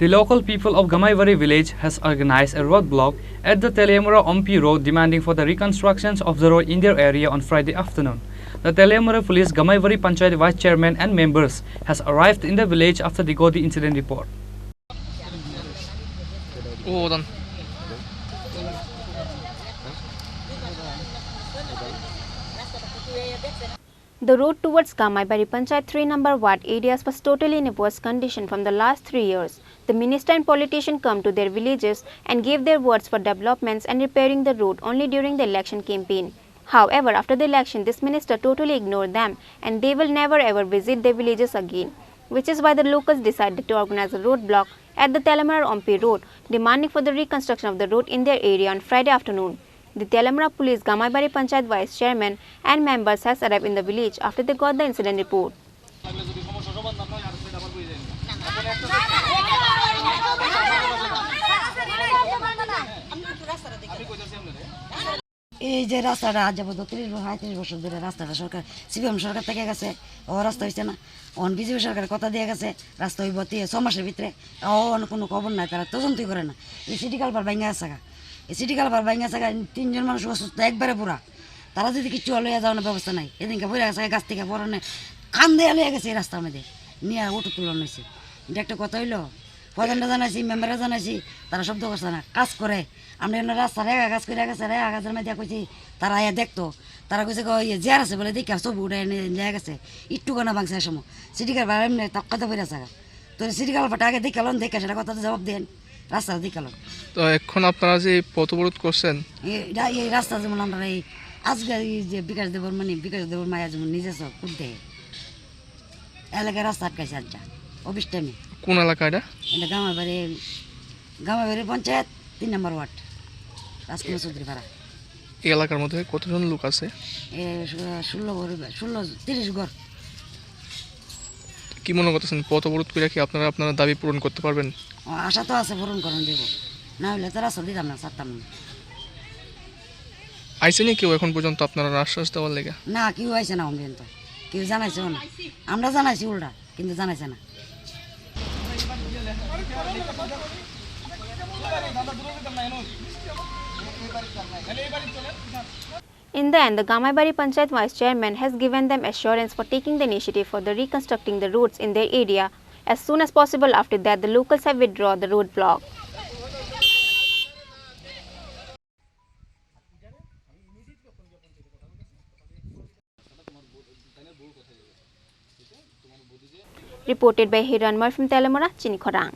The local people of Gamaibari village has organized a roadblock at the Teliamura Ompi road demanding for the reconstruction of the road in their area on Friday afternoon. The Teliamura Police Gamaibari Panchayat Vice Chairman and members has arrived in the village after they got the incident report. The road towards Gamaibari Panchayat 3 number ward areas was totally in a worse condition from the last 3 years. The minister and politicians come to their villages and gave their words for developments and repairing the road only during the election campaign. However, after the election, this minister totally ignored them and they will never ever visit their villages again, which is why the locals decided to organize a roadblock at the Teliamura Ompi road, demanding for the reconstruction of the road in their area on Friday afternoon. The Teliamura Police Gamaibari Panchayat Vice Chairman and members has arrived in the village after they got the incident report. এই যে রাস্তাটা আজ যাবো 30-35 বছর ধরে রাস্তাটা সরকার CPM সরকার থেকে গেছে ও রাস্তা হয়েছে না অন বিজেপি সরকার কথা দিয়ে গেছে রাস্তা হইব 6 মাসের ভিতরে অন কোনো খবর নাই তারা তদন্তই করে না এই সিটি কালভার ভাঙা আছে এই সিটি কালভার ভাঙা আছে 3 জন মানুষ অসুস্থ একবারে পুরা তারা যদি কিছু লইয়া যাওয়ার ব্যবস্থা নাই এদিনকে বইরা গেছে গাছ থেকে পরনে কান দিয়ে লইয়া গেছে এই রাস্তার মধ্যে নিয়ে অটো তুলন হয়েছে এটা একটা কথা হইলো প্রধানরা জানাইছি মেম্বাররা জানাইছি তারা শব্দ করছে না কাজ করে আমরা রাস্তা রেগা কাজ করে গেছে রেগা কাজের মধ্যে কইছি তারা আয়া দেখতো তারা কইছে জিয়ার আছে বলে দেখি ছবি উঠে নিয়ে গেছে একটু কোনা ভাঙছে সময় সিটি কালভার এমনি তক্কাতে পড়ে আছে তো সিটি কালভারটা আগে দেখালন দেখে সেটা কথা জবাব দেন রাস্তা দেখালন তো এখন আপনারা যে পথ অবরোধ করছেন এই রাস্তা যেমন আমরা এই আজকে যে বিকাশ দেবর মায়া যেমন নিজে সব করতে এলাকায় রাস্তা আটকাইছে আজটা অফিস টাইমে কোন এলাকা এটা এটা গামাইবাড়ি পঞ্চায়েত 3 নম্বর ওয়ার্ড রাজকুমার চৌধুরী পাড়া এই এলাকার মধ্যে কতজন লোক আছে 30 ঘর কি মনে করতেছেন পথ অবরোধ করে কি আপনারা দাবি পূরণ করতে পারবেন আশা তো আছে পূরণ করুন দেব না হলে তো রাস্তা দিতাম না ছাড়তাম না আইসেনি কেউ এখন পর্যন্ত আপনারা আশ্বাস দেওয়ার লেগে না কেউ আইসে না পর্যন্ত কেউ জানাইছেও না আমরা জানাইছি উল্টা কিন্তু জানাইছে না In the end, the Gamaibari Panchayat Vice Chairman has given them assurance for taking the initiative for the reconstructing the roads in their area as soon as possible. After that, the locals have withdrawn the roadblock. Reported by Hiranmar from Teliamura, Chini, Khorang.